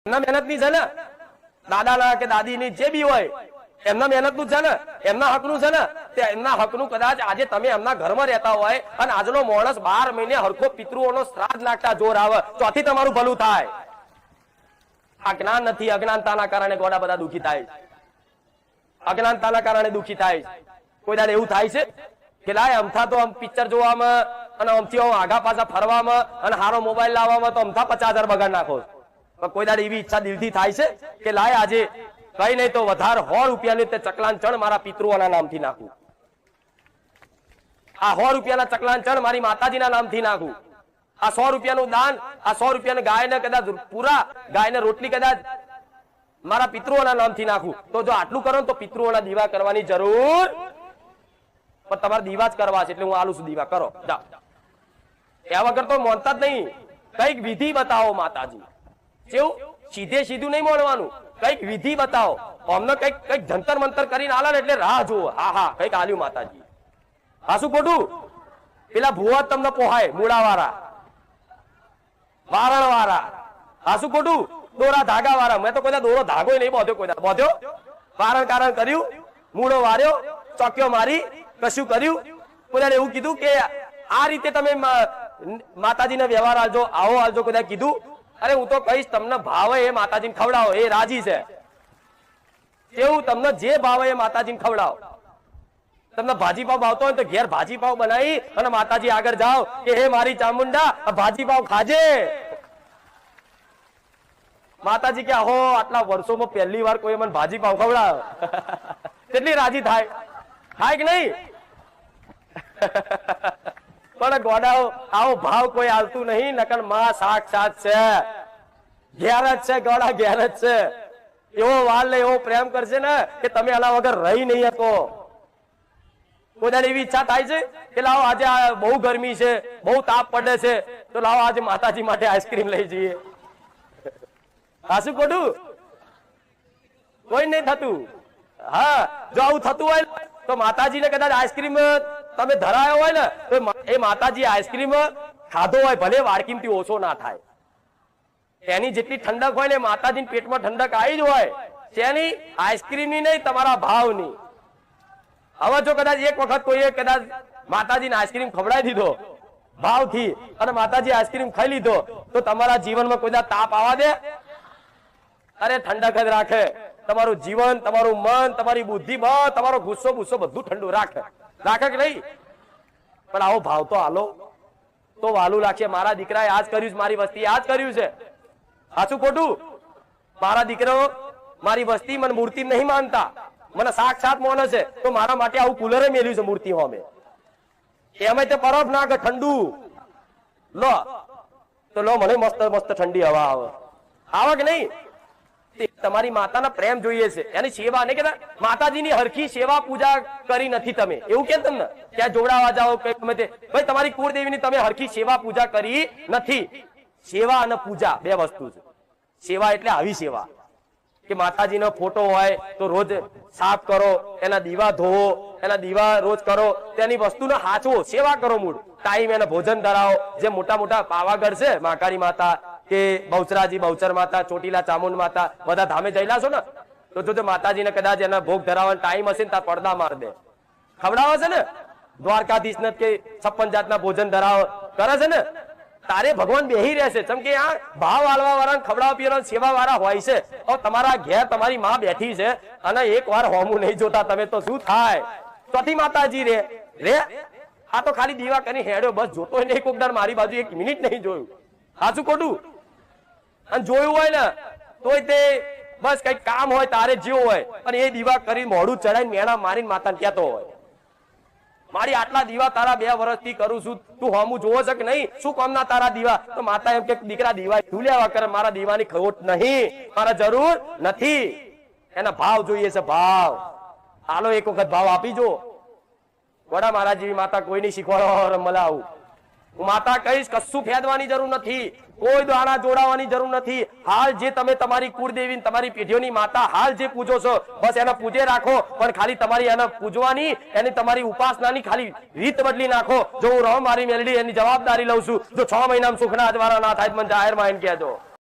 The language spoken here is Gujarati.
એમના મહેનતની છે ને, દાદાના કે દાદીની જે બી હોય એમના મહેનતનું છે ને, એમના હકનું છે ને, તે એમના હકનું કદાચ આજે તમે એમના ઘરમાં રહેતા હોય અને આજનો માણસ 12 મહિને હરખો પિતૃઓનો શ્રાદ્ધ નાખતા જોર આવે, ચોથી તમારું ભલું થાય. આ જ્ઞાન નથી, અજ્ઞાનતાના કારણે ગોડા બધા દુઃખી થાય. અજ્ઞાનતાના કારણે દુઃખી થાય. કોઈ દાડે એવું થાય છે કે લાય અમથા તો આમ પિક્ચર જોવામાં અને અમથી આગા પાછા ફરવામાં અને સારો મોબાઈલ લાવવામાં તો અમથા 50,000 બગાડ નાખો. કોઈ દાડે એવી ઈચ્છા દિલથી થાય છે કે લાય આજે કઈ નહીં તો વધારે 100 રૂપિયાની તે ચકલાન ચણ મારા પિતૃઓના નામથી નાખું, આ 100 રૂપિયાના ચકલાન ચણ મારી માતાજીના નામથી નાખું, આ 100 રૂપિયાનું દાન, આ 100 રૂપિયાને ગાયને કદાચ પૂરા ગાયને રોટલી કદાચ મારા પિતૃઓના નામથી નાખું. તો જો આટલું કરો તો પિતૃઓના દીવા કરવાની જરૂર, પણ તમારે દીવા જ કરવા છે એટલે હું આલું છું, દીવા કરો જાઓ. એ વગર તો માનતા જ નહીં. કઈક વિધિ બતાવો માતાજી. કેવું સીધે સીધું નહીં માનવાનું, કઈક વિધિ બતાવો. અમને કઈક જંતર મંતર કરીને આલે એટલે રાહ જુઓ. હા હા કઈક આલ્યું માતાજી. હા શું ખોટું? પેલા ભુવા તમને પોહાય, મૂળા વાળા, વારણ વાળા. હા શું ખોટું? દોરા ધાગા વાળા. મેં તો કોઈ દોરો ધાગો નહીં બાંધ્યો, કોઈ બાંધ્યો? વારણ કારણ કર્યું, મૂળો વાર્યો, ચોક્યો મારી, કશું કર્યું? કોઈ એવું કીધું કે આ રીતે તમે માતાજીને વ્યવહાર આલજો, આવો આલજો? કોઈ કીધું? અરે હું તો કહીશ તમને ભાવે એ માતાજીને ખવડાવો, એ રાજી છે. કેવું તમને જે ભાવે એ માતાજીને ખવડાવો. તમને ભાજી પાવ ભાવતો હોય તો ઘેર ભાજી પાવ બનાવી અને માતાજી આગળ જાઓ કે હે મારી ચામુંડા ભાજી પાવ ખાજે. માતાજી કે હો આટલા વર્ષોમાં પહેલી વાર કોઈ મને ભાજી પાવ ખવડાવે. કેટલી રાજી થાય, થાય કે નહીં? પણ ગોડાઓ આવો ભાવ કોઈ આવતું નહીં. નકર માં સાક્ષાત છે, ઘેર જ છે, ગોડા ઘેર જ છે. એવો વાલ ને એવો પ્રેમ કરશે ને કે તમે આના વગર રહી નહીં શકો. કોઈ એવી ઈચ્છા થાય છે કે લાવો આજે બહુ ગરમી છે, બહુ તાપ પડે છે, તો લાવો આજે માતાજી માટે આઈસ્ક્રીમ લઈ જઈએ. હાસું ખોટું? કોઈ નહીં થતું. હા જો આવું થતું હોય તો માતાજીને કદાચ આઈસ્ક્રીમ તમે ધરાયો હોય ને તો એ માતાજી આઈસ્ક્રીમ ખાધો હોય ભલે વાડકીમથી ઓછો ના થાય. એની જેટલી ઠંડક હોય ને માતાજીના પેટમાં ઠંડક આવી જ હોય. તેની આઈસ્ક્રીમની નહીં, તમારા ભાવની. હવે જો કદાચ એક વખત કોઈએ કદાચ માતાજીને આઈસ્ક્રીમ ખવડાવી દીધો ભાવથી અને માતાજી આઈસ્ક્રીમ ખાઈ લીધો તો તમારા જીવનમાં કોઈ તાપ આવવા દે? અરે ઠંડક જ રાખે. તમારું જીવન, તમારું મન, તમારી બુદ્ધિ, તમારો ગુસ્સો બધું ઠંડુ રાખે. રાખે કે નહીં? પણ આવો ભાવ તો હાલો તો વાલું લાગશે. મારા દીકરાએ આજ કર્યું છે, મારી વસ્તી આજ કર્યું છે. સાચું ખોટું? મારા દીકરો મારી વસ્તી મને મૂર્તિ નહીં માનતા, મને સાક્ષાત માને છે, તો મારા માટે આવું કુલરે મેલ્યું છે મૂર્તિ હોમે. એમાં તે બરફ નાખે ઠંડુ લો તો લો મને મસ્ત મસ્ત ઠંડી હવા આવે. આવે કે નહીં? તમારી માતાના પ્રેમ જોઈએ છે, એની સેવા નહીં કેતા માતાજીની હરખી સેવા પૂજા કરી નથી તમે, એવું કે તમને ત્યાં જોડાવા જાઓ કે ગમે તે, ભાઈ તમારી કુળદેવીની તમે હરખી સેવા પૂજા કરી નથી. સેવા અને પૂજા બે વસ્તુ છે. સેવા એટલે આવી સેવા કે માતાજીનો ફોટો હોય તો રોજ સાફ કરો, એના દીવા ધોવો, એના દીવા રોજ કરો, તેની વસ્તુનો હાચવો, સેવા કરો. મૂળ ટાઈમ એને ભોજન ધરાવો. જે મોટા મોટા પાવાગઢ છે, મહાકાળી માતા કે બહુચરાજી બહુચર માતા, ચોટીલા ચામુંડ માતા, બધા ધામે જઈલા છો ને તો જો માતાજીને કદાચ એના ભોગ ધરાવવાનો ટાઈમ હશે ને ત્યાં પડદા માર દે. ખવડાવે છે ને દ્વારકાધીશ ને કે 56 જાતના ભોજન ધરાવ કરે છે ને, તારે ભગવાન બેહી રહેશે. જેમ કે આ ભાવ આલવા વાળા, ખવડાવવા પીવાના સેવા વાળા હોય છે. તમારા ઘેર તમારી માં બેઠી છે અને એક વાર હોમું નહીં જોતા તમે તો શું થાય? ચોથી માતાજી રે રે આ તો ખાલી દીવા કરી હેડ્યો, બસ જોતો નહીં. કોક દર મારી બાજુ 1 મિનિટ નહીં જોયું. સાચું ખોટું? અને જોયું હોય ને તોય તે બસ કઈ કામ હોય તારે જેવું હોય અને એ દીવા કરી મોઢું ચડાઈને મેણા મારીને માતાને કહેતો હોય મારી આટલા દીવા તારા 2 વર્ષથી કરું છું, તું હોમું જોવો છે કે નહીં? શું કામ ના તારા દીવા? તો માતા એમ કે દીકરા દીવા ઝૂલ્યા કરે, મારા દીવાની ખોટ નહીં, મારા જરૂર નથી. એના ભાવ જોઈએ છે, ભાવ. હાલો એક વખત ભાવ આપી જો. વડા મારા જેવી માતા કોઈ નહીં શીખવાડો મને આવું. હું માતા કહીશ કશું ફેદવાની જરૂર નથી, કોઈ દાણા જોડાવાની જરૂર નથી. હાલ જે તમે તમારી કુળદેવી, તમારી પેઢીઓની માતા હાલ જે પૂજો છો બસ એને પૂજે રાખો. પણ ખાલી તમારી એને પૂજવાની, એની તમારી ઉપાસનાની ખાલી રીત બદલી નાખો. જો હું રહું મારી મેલડી એની જવાબદારી લઉં છું. જો 6 મહિનામાં સુખના અજવાળા ના થાય મને જાહેરમાં એને કહેજો.